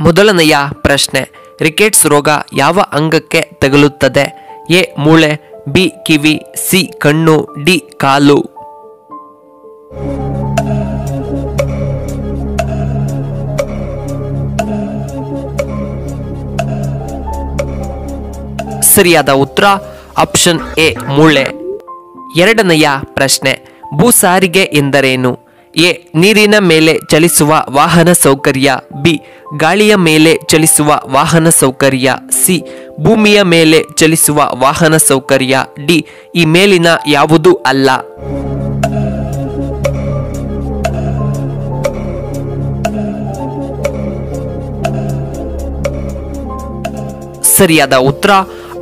ಮೊದಲನೆಯ ಪ್ರಶ್ನೆ, ರಿಕೆಟ್ಸ್ ರೋಗ ಯಾವ ಅಂಗಕ್ಕೆ ತಗುಲುತ್ತದೆ? ಎ ಮೂಳೆ, ಬಿ ಕಿವಿ, ಸಿ ಕಣ್ಣು, ಡಿ ಕಾಲು. ಸರಿಯಾದ ಉತ್ತರ ಆಪ್ಷನ್ ಎ ಮೂಳೆ. ಎರಡನೆಯ ಪ್ರಶ್ನೆ, ಭೂಸಾರಿಗೆ ಎಂದರೇನು? ಎ ನೀರಿನ ಮೇಲೆ ಚಲಿಸುವ ವಾಹನ ಸೌಕರ್ಯ, ಬಿ ಗಾಳಿಯ ಮೇಲೆ ಚಲಿಸುವ ವಾಹನ ಸೌಕರ್ಯ, ಸಿ ಭೂಮಿಯ ಮೇಲೆ ಚಲಿಸುವ ವಾಹನ ಸೌಕರ್ಯ, ಡಿ ಈ ಮೇಲಿನ ಯಾವುದೂ ಅಲ್ಲ. ಸರಿಯಾದ ಉತ್ತರ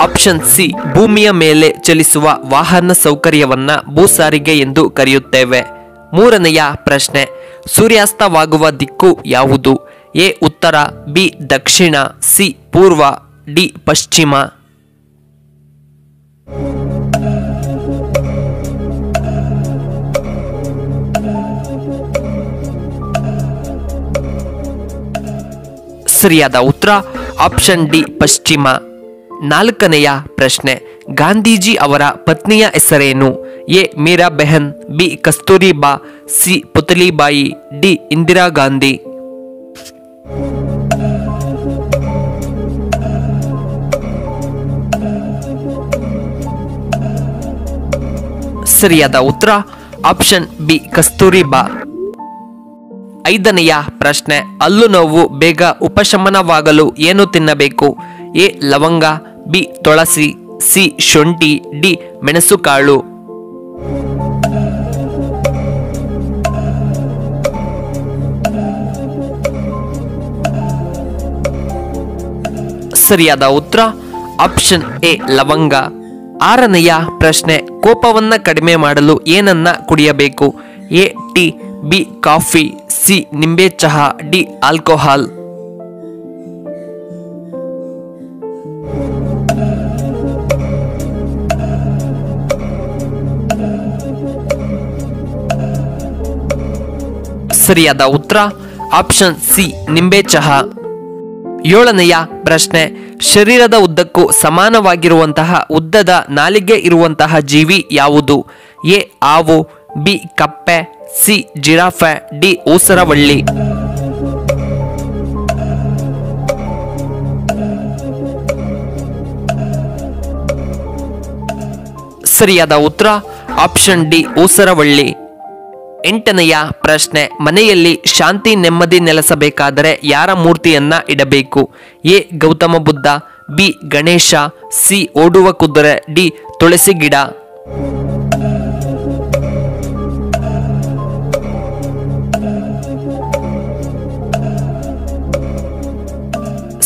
ಆಪ್ಷನ್ ಸಿ ಭೂಮಿಯ ಮೇಲೆ ಚಲಿಸುವ ವಾಹನ ಸೌಕರ್ಯವನ್ನ ಭೂಸಾರಿಗೆ ಎಂದು ಕರೆಯುತ್ತೇವೆ. ಮೂರನೆಯ ಪ್ರಶ್ನೆ, ಸೂರ್ಯಾಸ್ತವಾಗುವ ದಿಕ್ಕು ಯಾವುದು? ಎ ಉತ್ತರ, ಬಿ ದಕ್ಷಿಣ, ಸಿ ಪೂರ್ವ, ಡಿ ಪಶ್ಚಿಮ. ಸರಿಯಾದ ಉತ್ತರ ಆಪ್ಷನ್ ಡಿ ಪಶ್ಚಿಮ. ನಾಲ್ಕನೆಯ ಪ್ರಶ್ನೆ, ಗಾಂಧೀಜಿ ಅವರ ಪತ್ನಿಯ ಹೆಸರೇನು? A Meera Behn, B Kasturba, C Putlibai, D Indira Gandhi. ಸರಿಯಾದ ಉತ್ತರ ಆಪ್ಷನ್ ಬಿ ಕಸ್ತೂರಿಬಾ. ಐದನೆಯ ಪ್ರಶ್ನೆ, ಹಲ್ಲು ನೋವು ಬೇಗ ಉಪಶಮನವಾಗಲು ಏನು ತಿನ್ನಬೇಕು? ಎ ಲವಂಗ, ಬಿ ತುಳಸಿ, ಸಿ ಶುಂಠಿ, ಡಿ ಮೆಣಸುಕಾಳು. ಸರಿಯಾದ ಉತ್ತರ ಆಪ್ಷನ್ ಎ ಲವಂಗ. ಆರನೆಯ ಪ್ರಶ್ನೆ, ಕೋಪವನ್ನ ಕಡಿಮೆ ಮಾಡಲು ಏನನ್ನ ಕುಡಿಯಬೇಕು? A tea, B coffee, C ನಿಂಬೆ ಚಹಾ, ಡಿ ಆಲ್ಕೋಹಾಲ್. ಸರಿಯಾದ ಉತ್ತರ ಆಪ್ಷನ್ ಸಿ ನಿಂಬೆ ಚಹಾ. ಏಳನೆಯ ಪ್ರಶ್ನೆ, ಶರೀರದ ಉದ್ದಕ್ಕೂ ಸಮಾನವಾಗಿರುವಂತಹ ಉದ್ದದ ನಾಲಿಗೆ ಇರುವಂತಹ ಜೀವಿ ಯಾವುದು? ಎ ಹಾವು, ಬಿ ಕಪ್ಪೆ, ಸಿ ಜಿರಾಫೆ, ಡಿ ಊಸರವಳ್ಳಿ. ಸರಿಯಾದ ಉತ್ತರ ಆಪ್ಷನ್ ಡಿ ಊಸರವಳ್ಳಿ. ಎಂಟನೆಯ ಪ್ರಶ್ನೆ, ಮನೆಯಲ್ಲಿ ಶಾಂತಿ ನೆಮ್ಮದಿ ನೆಲೆಸಬೇಕಾದರೆ ಯಾರ ಮೂರ್ತಿಯನ್ನ ಇಡಬೇಕು? A Gautama Buddha, B Ganesha, C ಓಡುವ ಕುದುರೆ, ಡಿ ತುಳಸಿ ಗಿಡ.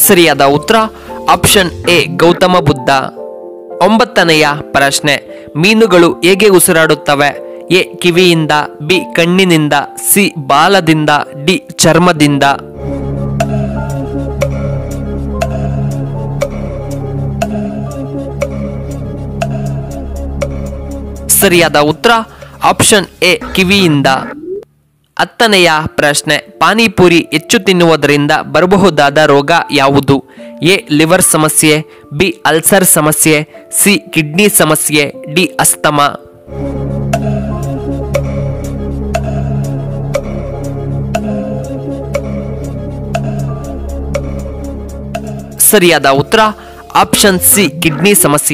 ಸರಿಯಾದ ಉತ್ತರ ಆಪ್ಷನ್ ಎ ಗೌತಮ ಬುದ್ಧ. ಒಂಬತ್ತನೆಯ ಪ್ರಶ್ನೆ, ಮೀನುಗಳು ಹೇಗೆ ಉಸಿರಾಡುತ್ತವೆ? ಎ ಕಿವಿಯಿಂದ, ಬಿ ಕಣ್ಣಿನಿಂದ, ಸಿ ಬಾಲದಿಂದ, ಡಿ ಚರ್ಮದಿಂದ. ಸರಿಯಾದ ಉತ್ತರ ಆಪ್ಷನ್ ಎ ಕಿವಿಯಿಂದ. ಹತ್ತನೆಯ ಪ್ರಶ್ನೆ, ಪಾನಿಪುರಿ ಹೆಚ್ಚು ತಿನ್ನುವುದರಿಂದ ಬರಬಹುದಾದ ರೋಗ ಯಾವುದು? ಎ ಲಿವರ್ ಸಮಸ್ಯೆ, ಬಿ ಅಲ್ಸರ್ ಸಮಸ್ಯೆ, ಸಿ ಕಿಡ್ನಿ ಸಮಸ್ಯೆ, ಡಿ ಅಸ್ತಮಾ. ಸರಿಯಾದ ಉತ್ತರ ಆಪ್ಷನ್ ಸಿ ಕಿಡ್ನಿ ಸಮಸ್ಯೆ.